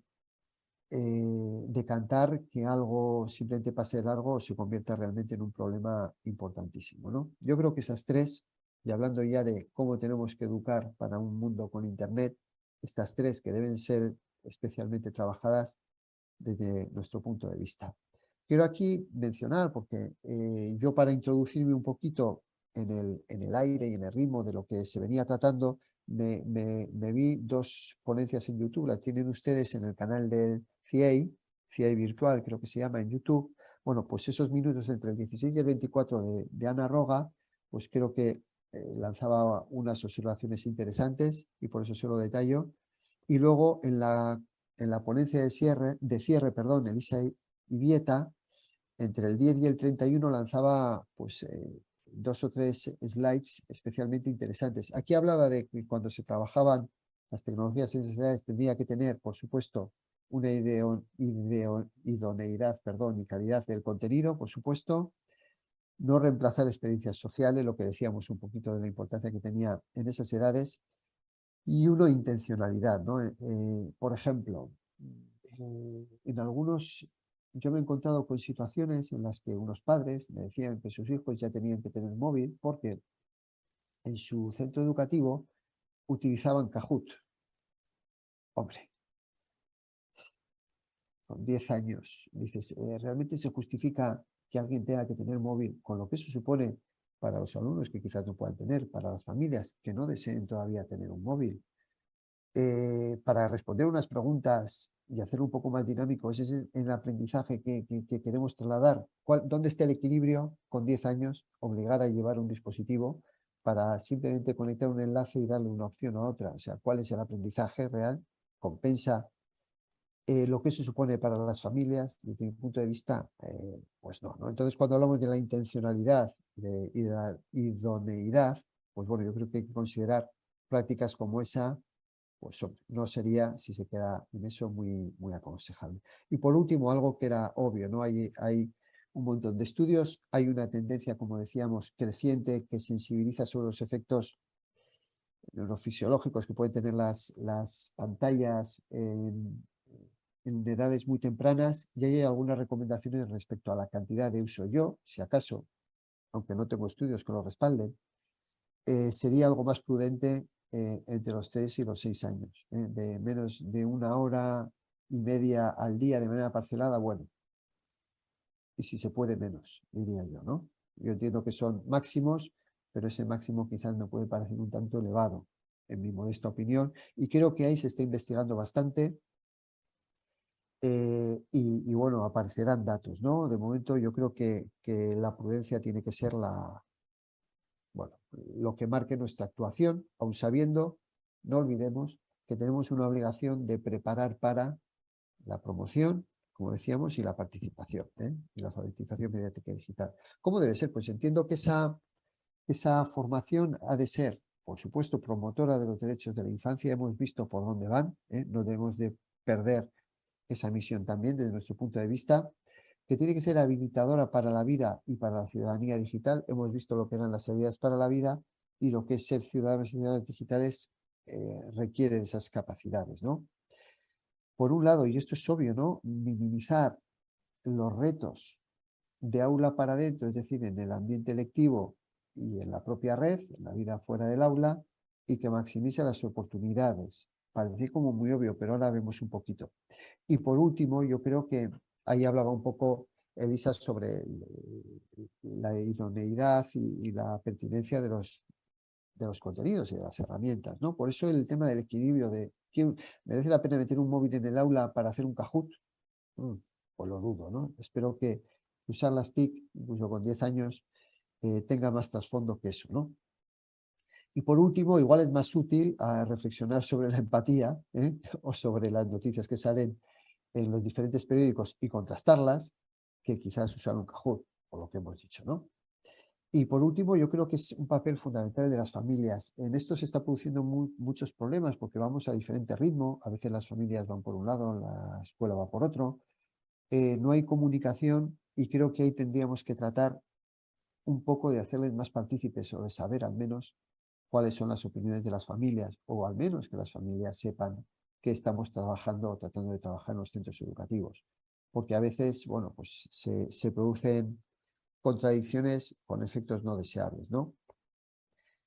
decantar que algo simplemente pase de largo o se convierta realmente en un problema importantísimo, ¿no? Yo creo que esas tres, y hablando ya de cómo tenemos que educar para un mundo con Internet, estas tres que deben ser especialmente trabajadas desde nuestro punto de vista. Quiero aquí mencionar, porque yo para introducirme un poquito en el aire y en el ritmo de lo que se venía tratando, me vi dos ponencias en YouTube, las tienen ustedes en el canal del CIEI Virtual, creo que se llama en YouTube. Bueno, pues esos minutos entre el 16 y el 24 de Ana Roga, pues creo que lanzaba unas observaciones interesantes y por eso se lo detallo. Y luego en la ponencia de cierre, perdón, Elisa Ibieta, entre el 10 y el 31 lanzaba pues, dos o tres slides especialmente interesantes. Aquí hablaba de que cuando se trabajaban las tecnologías en esas edades tendría que tener, por supuesto, una idoneidad, perdón, y calidad del contenido, por supuesto, no reemplazar experiencias sociales, lo que decíamos un poquito de la importancia que tenía en esas edades, y uno, intencionalidad, ¿no? Por ejemplo, en algunos, yo me he encontrado con situaciones en las que unos padres me decían que sus hijos ya tenían que tener móvil porque en su centro educativo utilizaban Kahoot. Hombre, con 10 años, dices, ¿realmente se justifica que alguien tenga que tener móvil con lo que eso supone para los alumnos que quizás no puedan tener, para las familias que no deseen todavía tener un móvil? Para responder unas preguntas y hacer un poco más dinámico, ese es el aprendizaje que queremos trasladar. ¿Dónde está el equilibrio con 10 años? Obligar a llevar un dispositivo para simplemente conectar un enlace y darle una opción a otra. O sea, ¿cuál es el aprendizaje real? ¿Compensa lo que eso supone para las familias? Desde mi punto de vista, pues no, ¿no? Entonces, cuando hablamos de la intencionalidad y de la idoneidad, pues bueno, yo creo que hay que considerar prácticas como esa, pues no sería, si se queda en eso, muy, muy aconsejable. Y por último, algo que era obvio, ¿no? Hay un montón de estudios, hay una tendencia, como decíamos, creciente que sensibiliza sobre los efectos neurofisiológicos que pueden tener las pantallas en edades muy tempranas, y hay algunas recomendaciones respecto a la cantidad de uso. Yo, si acaso, aunque no tengo estudios que lo respalden, sería algo más prudente entre los 3 y los 6 años, de menos de 1 hora y media al día de manera parcelada, bueno, y si se puede menos, diría yo, ¿no? Yo entiendo que son máximos, pero ese máximo quizás me puede parecer un tanto elevado, en mi modesta opinión, y creo que ahí se está investigando bastante, y bueno, aparecerán datos, ¿no? De momento yo creo que la prudencia tiene que ser bueno, lo que marque nuestra actuación, aun sabiendo, no olvidemos, que tenemos una obligación de preparar para la promoción, como decíamos, y la participación, y la alfabetización mediática y digital. ¿Cómo debe ser? Pues entiendo que esa formación ha de ser, por supuesto, promotora de los derechos de la infancia. Hemos visto por dónde van, no debemos de perder esa misión también desde nuestro punto de vista, que tiene que ser habilitadora para la vida y para la ciudadanía digital. Hemos visto lo que eran las habilidades para la vida, y lo que es ser ciudadanos y ciudadanas digitales requiere de esas capacidades, ¿no? Por un lado, y esto es obvio, ¿no? Minimizar los retos de aula para adentro, es decir, en el ambiente lectivo y en la propia red, en la vida fuera del aula, y que maximice las oportunidades. Parece como muy obvio, pero ahora vemos un poquito. Y por último, yo creo que ahí hablaba un poco Elisa sobre la idoneidad y la pertinencia de los contenidos y de las herramientas, ¿no? Por eso el tema del equilibrio de ¿quién merece la pena meter un móvil en el aula para hacer un Kahoot? Pues lo dudo, ¿no? Espero que usar las TIC, incluso con 10 años, tenga más trasfondo que eso, ¿no? Y por último, igual es más útil reflexionar sobre la empatía o sobre las noticias que salen en los diferentes periódicos y contrastarlas, que quizás usar un Kahoot, por lo que hemos dicho, ¿no? Y por último, yo creo que es un papel fundamental de las familias. En esto se está produciendo muchos problemas porque vamos a diferente ritmo. A veces las familias van por un lado, la escuela va por otro. No hay comunicación y creo que ahí tendríamos que tratar un poco de hacerles más partícipes o de saber al menos cuáles son las opiniones de las familias o al menos que las familias sepan que estamos trabajando o tratando de trabajar en los centros educativos. Porque a veces, bueno, pues se producen contradicciones con efectos no deseables, ¿no?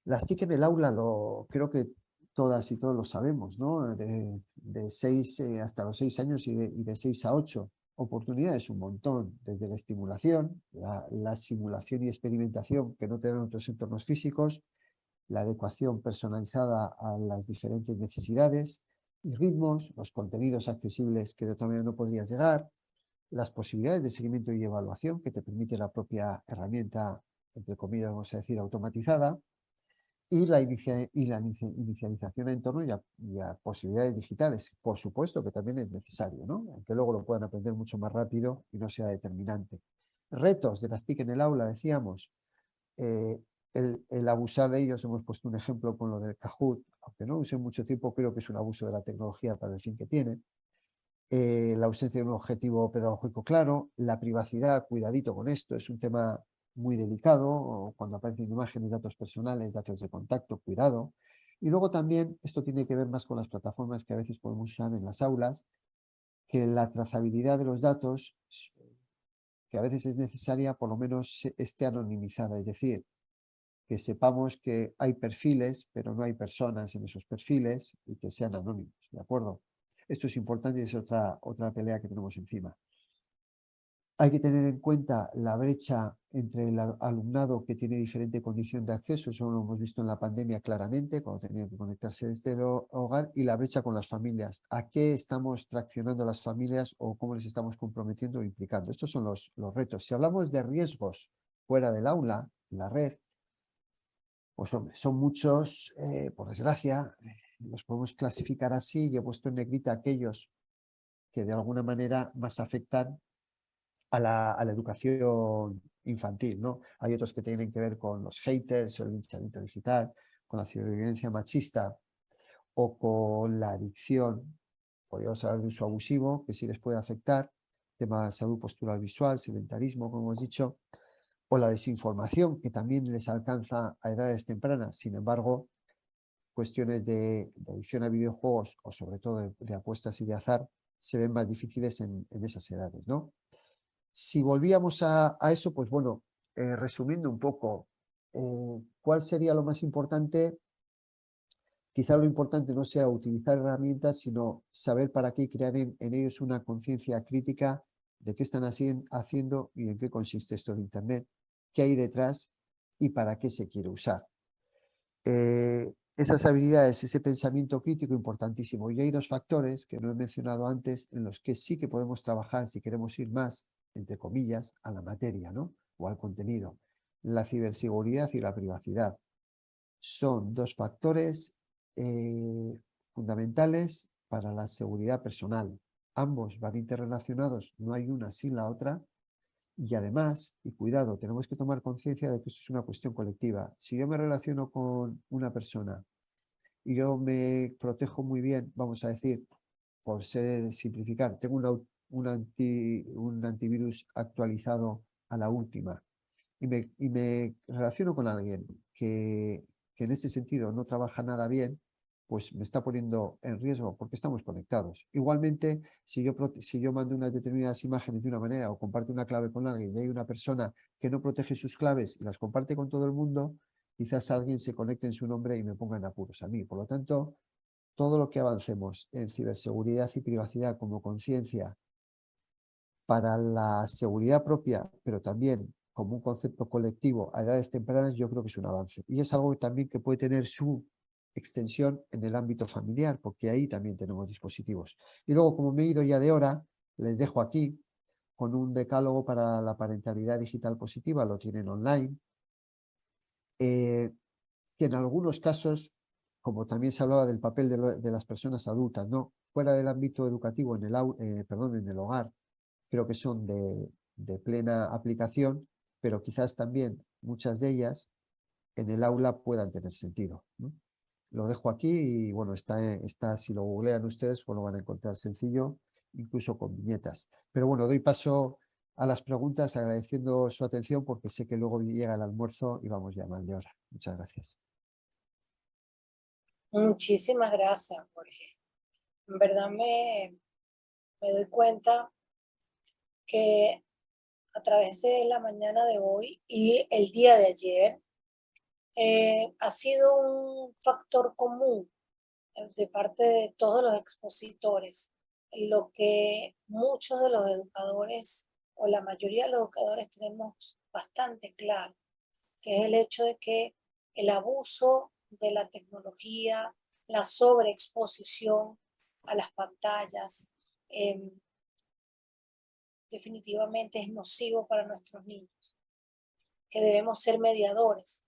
Las TIC en el aula creo que todas y todos lo sabemos, ¿no? De 6 hasta los 6 años y de 6 a 8 oportunidades un montón, desde la estimulación, la simulación y experimentación que no tienen otros entornos físicos, la adecuación personalizada a las diferentes necesidades y ritmos, los contenidos accesibles que de otra manera no podrías llegar, las posibilidades de seguimiento y evaluación que te permite la propia herramienta, entre comillas, vamos a decir, automatizada, y la inicialización a entorno y a posibilidades digitales. Por supuesto que también es necesario, ¿no? Aunque luego lo puedan aprender mucho más rápido y no sea determinante. Retos de las TIC en el aula, decíamos, el abusar de ellos, hemos puesto un ejemplo con lo del Kahoot, aunque no use mucho tiempo, creo que es un abuso de la tecnología para el fin que tiene. La ausencia de un objetivo pedagógico claro, la privacidad, cuidadito con esto, es un tema muy delicado, o cuando aparecen imágenes, datos personales, datos de contacto, cuidado. Y luego también esto tiene que ver más con las plataformas que a veces podemos usar en las aulas, que la trazabilidad de los datos, que a veces es necesaria, por lo menos esté anonimizada, es decir, que sepamos que hay perfiles, pero no hay personas en esos perfiles y que sean anónimos, ¿de acuerdo? Esto es importante y es otra pelea que tenemos encima. Hay que tener en cuenta la brecha entre el alumnado que tiene diferente condición de acceso, eso lo hemos visto en la pandemia claramente, cuando tenían que conectarse desde el hogar, y la brecha con las familias. ¿A qué estamos traccionando las familias o cómo les estamos comprometiendo o implicando? Estos son los retos. Si hablamos de riesgos fuera del aula, en la red, pues hombre, son muchos, por desgracia, los podemos clasificar así y he puesto en negrita aquellos que de alguna manera más afectan a la educación infantil, ¿no? Hay otros que tienen que ver con los haters o el linchamiento digital, con la ciberviolencia machista o con la adicción, podríamos hablar de uso abusivo, que sí les puede afectar, tema de salud postural visual, sedentarismo, como hemos dicho, o la desinformación, que también les alcanza a edades tempranas. Sin embargo, cuestiones de adicción a videojuegos o sobre todo de apuestas y de azar se ven más difíciles en esas edades, ¿no? Si volvíamos a eso, pues bueno, resumiendo un poco, ¿cuál sería lo más importante? Quizá lo importante no sea utilizar herramientas, sino saber para qué y crear en ellos una conciencia crítica de qué están haciendo y en qué consiste esto de Internet, qué hay detrás y para qué se quiere usar. Esas habilidades, ese pensamiento crítico importantísimo. Y hay dos factores que no he mencionado antes en los que sí que podemos trabajar si queremos ir más, entre comillas, a la materia, ¿no? O al contenido. La ciberseguridad y la privacidad. Son dos factores fundamentales para la seguridad personal. Ambos van interrelacionados, no hay una sin la otra. Y además, y cuidado, tenemos que tomar conciencia de que esto es una cuestión colectiva. Si yo me relaciono con una persona y yo me protejo muy bien, vamos a decir, por simplificar, tengo un antivirus actualizado a la última y me relaciono con alguien que en ese sentido no trabaja nada bien, pues me está poniendo en riesgo porque estamos conectados. Igualmente, si yo mando unas determinadas imágenes de una manera o comparto una clave con alguien y hay una persona que no protege sus claves y las comparte con todo el mundo, quizás alguien se conecte en su nombre y me ponga en apuros a mí. Por lo tanto, todo lo que avancemos en ciberseguridad y privacidad como conciencia para la seguridad propia, pero también como un concepto colectivo a edades tempranas, yo creo que es un avance. Y es algo también que puede tener su extensión en el ámbito familiar, porque ahí también tenemos dispositivos. Y luego, como me he ido ya de hora, les dejo aquí con un decálogo para la parentalidad digital positiva, lo tienen online. que en algunos casos, como también se hablaba del papel de las personas adultas, ¿no? Fuera del ámbito educativo, en el hogar, creo que son de plena aplicación, pero quizás también muchas de ellas en el aula puedan tener sentido, ¿no? Lo dejo aquí y bueno, está, si lo googlean ustedes, pues lo van a encontrar sencillo, incluso con viñetas. Pero bueno, doy paso a las preguntas agradeciendo su atención porque sé que luego llega el almuerzo y vamos ya mal de hora. Muchas gracias. Muchísimas gracias, Jorge. En verdad me doy cuenta que a través de la mañana de hoy y el día de ayer ha sido un factor común de parte de todos los expositores, lo que muchos de los educadores o la mayoría de los educadores tenemos bastante claro, que es el hecho de que el abuso de la tecnología, la sobreexposición a las pantallas, definitivamente es nocivo para nuestros niños, que debemos ser mediadores,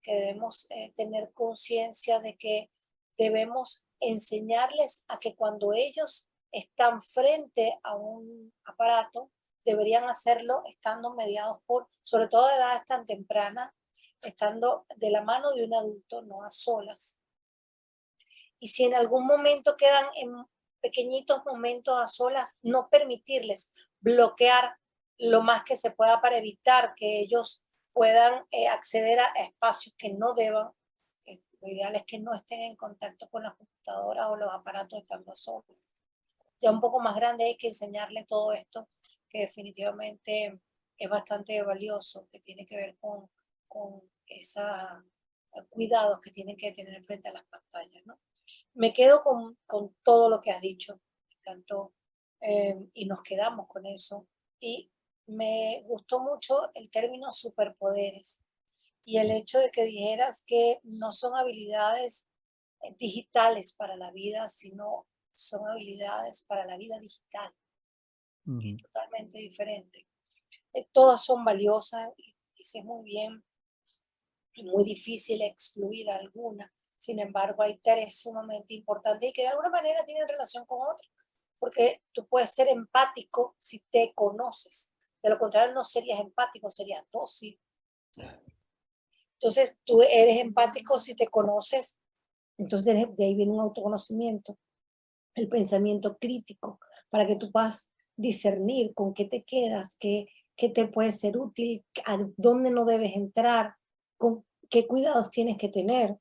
que debemos tener conciencia de que debemos enseñarles a que cuando ellos están frente a un aparato, deberían hacerlo estando mediados por, sobre todo a edades tan tempranas, estando de la mano de un adulto, no a solas. Y si en algún momento quedan en pequeñitos momentos a solas, no permitirles bloquear lo más que se pueda para evitar que ellos puedan acceder a espacios que no deban. Lo ideal es que no estén en contacto con las computadoras o los aparatos estando a solas. Ya un poco más grande hay que enseñarle todo esto, que definitivamente es bastante valioso, que tiene que ver con esos cuidados que tienen que tener frente a las pantallas, ¿no? Me quedo con todo lo que has dicho, me encantó, y nos quedamos con eso. Y me gustó mucho el término superpoderes y el hecho de que dijeras que no son habilidades digitales para la vida, sino son habilidades para la vida digital, que es totalmente diferente. Todas son valiosas y dices muy bien, muy difícil excluir alguna. Sin embargo, hay tres sumamente importantes y que de alguna manera tienen relación con otras, porque tú puedes ser empático si te conoces. De lo contrario, no serías empático, serías dócil. Entonces, tú eres empático si te conoces, entonces de ahí viene un autoconocimiento, el pensamiento crítico, para que tú puedas discernir con qué te quedas, qué te puede ser útil, a dónde no debes entrar, con qué cuidados tienes que tener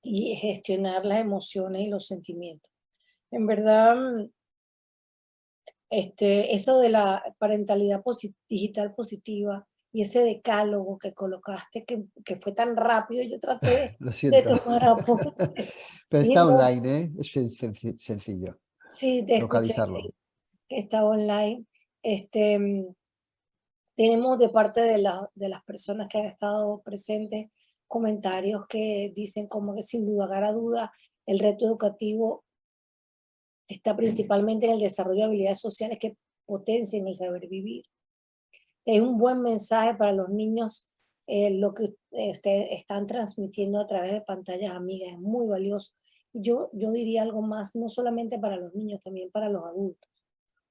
y gestionar las emociones y los sentimientos. En verdad, eso de la parentalidad digital positiva y ese decálogo que colocaste que fue tan rápido, yo traté Lo de siento. tomar apuntes. Pero Y está no, online, ¿eh? Es sencillo sí, te escuché localizarlo. que estaba online. Tenemos de parte de las personas que han estado presentes comentarios que dicen como que sin lugar a duda el reto educativo está principalmente en el desarrollo de habilidades sociales que potencien el saber vivir. Es un buen mensaje para los niños lo que ustedes están transmitiendo a través de pantallas amigas, es muy valioso. Y yo diría algo más, no solamente para los niños, también para los adultos.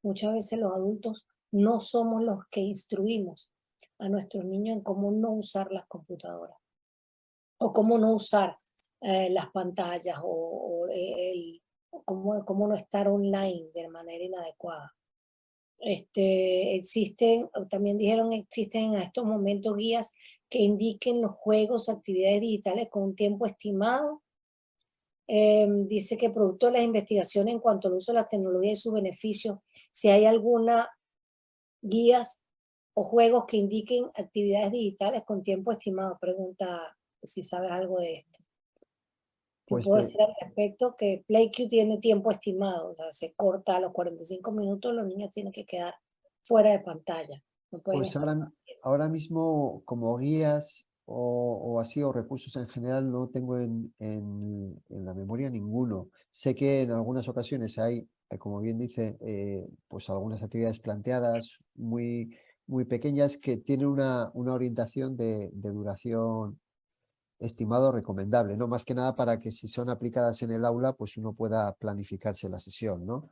Muchas veces los adultos no somos los que instruimos a nuestros niños en cómo no usar las computadoras o cómo no usar las pantallas o cómo no estar online de manera inadecuada. Existen, también dijeron, existen en estos momentos guías que indiquen los juegos, actividades digitales con un tiempo estimado. Dice que producto de las investigaciones en cuanto al uso de la tecnología y sus beneficios, si hay alguna guías o juegos que indiquen actividades digitales con tiempo estimado. Pregunta si sabes algo de esto. Yo Pues puedo decir al respecto que PlayQ tiene tiempo estimado, o sea, se corta a los 45 minutos, los niños tienen que quedar fuera de pantalla. No pueden Pues estar. ahora mismo como guías o así o recursos en general no tengo en la memoria ninguno. Sé que en algunas ocasiones hay, como bien dice, pues algunas actividades planteadas muy pequeñas que tienen una orientación de duración estimado recomendable, ¿no? Más que nada para que si son aplicadas en el aula, pues uno pueda planificarse la sesión, ¿no?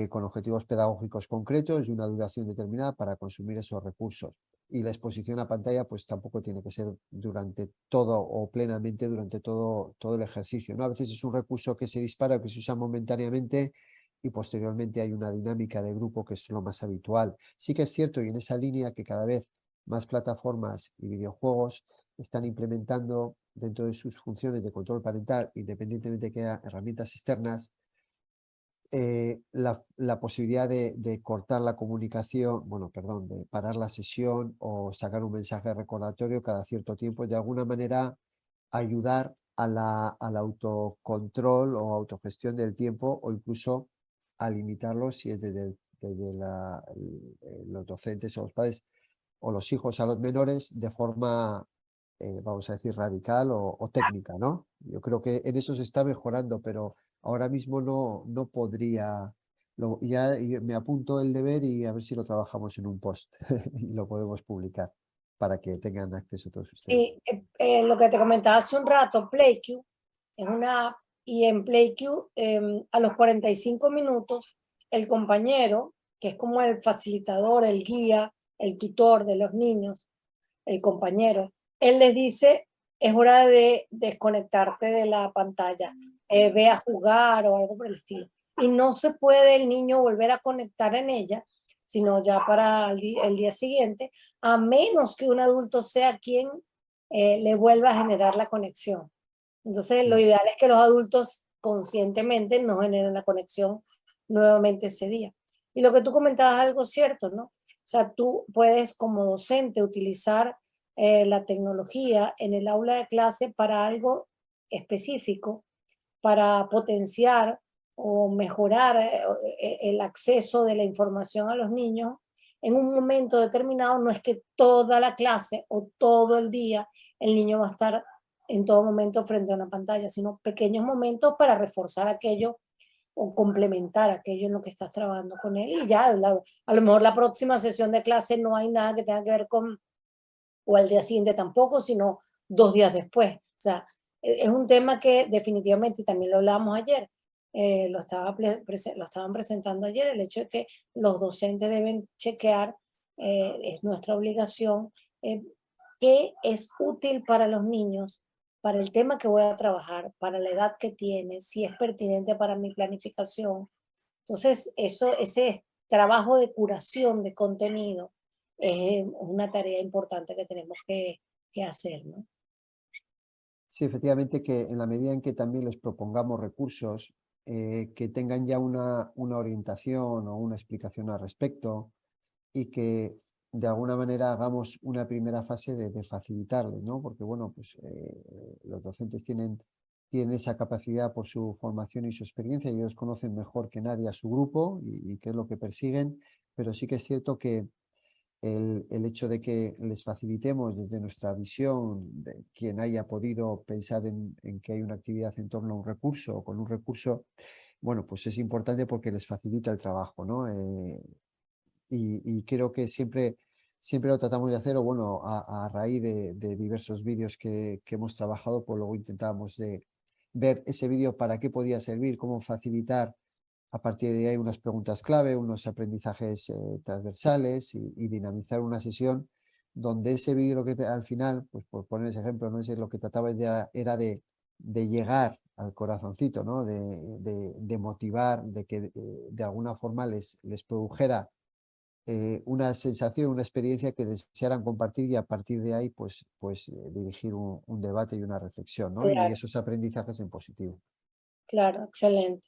Con objetivos pedagógicos concretos y una duración determinada para consumir esos recursos. Y la exposición a pantalla pues tampoco tiene que ser durante todo o plenamente durante todo el ejercicio, ¿no? A veces es un recurso que se dispara, que se usa momentáneamente y posteriormente hay una dinámica de grupo que es lo más habitual. Sí que es cierto y en esa línea que cada vez más plataformas y videojuegos están implementando dentro de sus funciones de control parental, independientemente de que haya herramientas externas, la posibilidad de cortar la comunicación, bueno, perdón, de parar la sesión o sacar un mensaje recordatorio cada cierto tiempo, y de alguna manera ayudar al autocontrol o autogestión del tiempo o incluso a limitarlo si es desde los docentes o los padres o los hijos a los menores de forma, vamos a decir, radical o técnica, ¿no? Yo creo que en eso se está mejorando, pero ahora mismo no podría. Ya me apunto el deber y a ver si lo trabajamos en un post y lo podemos publicar para que tengan acceso todos ustedes. Sí, lo que te comentaba hace un rato, PlayQ es una app y en PlayQ a los 45 minutos el compañero, que es como el facilitador, el guía, el tutor de los niños, el compañero, él les dice, es hora de desconectarte de la pantalla, ve a jugar o algo por el estilo. Y no se puede el niño volver a conectar en ella, sino ya para el día siguiente, a menos que un adulto sea quien le vuelva a generar la conexión. Entonces, lo Sí. ideal es que los adultos conscientemente no generen la conexión nuevamente ese día. Y lo que tú comentabas es algo cierto, ¿no? O sea, tú puedes como docente utilizar la tecnología en el aula de clase para algo específico, para potenciar o mejorar el acceso de la información a los niños en un momento determinado. No es que toda la clase o todo el día el niño va a estar en todo momento frente a una pantalla, sino pequeños momentos para reforzar aquello o complementar aquello en lo que estás trabajando con él. Y ya, a lo mejor la próxima sesión de clase no hay nada que tenga que ver con, o al día siguiente tampoco, sino 2 días después. O sea, es un tema que definitivamente, y también lo hablábamos ayer, lo estaban presentando ayer, el hecho de que los docentes deben chequear, es nuestra obligación, qué es útil para los niños, para el tema que voy a trabajar, para la edad que tiene, si es pertinente para mi planificación. Entonces, ese trabajo de curación de contenido es una tarea importante que tenemos que hacer, ¿no? Sí, efectivamente que en la medida en que también les propongamos recursos que tengan ya una orientación o una explicación al respecto y que de alguna manera hagamos una primera fase de facilitarles, ¿no? Porque, bueno, pues los docentes tienen esa capacidad por su formación y su experiencia y ellos conocen mejor que nadie a su grupo y qué es lo que persiguen, pero sí que es cierto que el hecho de que les facilitemos desde nuestra visión, de quien haya podido pensar en que hay una actividad en torno a un recurso o con un recurso, bueno, pues es importante porque les facilita el trabajo, ¿no? Y creo que siempre lo tratamos de hacer, o bueno, a raíz de diversos vídeos que hemos trabajado, pues luego intentábamos de ver ese vídeo para qué podía servir, cómo facilitar a partir de ahí unas preguntas clave, unos aprendizajes transversales y dinamizar una sesión donde ese vídeo lo que al final, pues por poner ese ejemplo, no sé, lo que trataba era de llegar al corazoncito, ¿no? De motivar, de que de alguna forma les produjera una sensación, una experiencia que desearan compartir y a partir de ahí pues dirigir un debate y una reflexión, ¿no? Y Claro, esos aprendizajes en positivo. claro, excelente.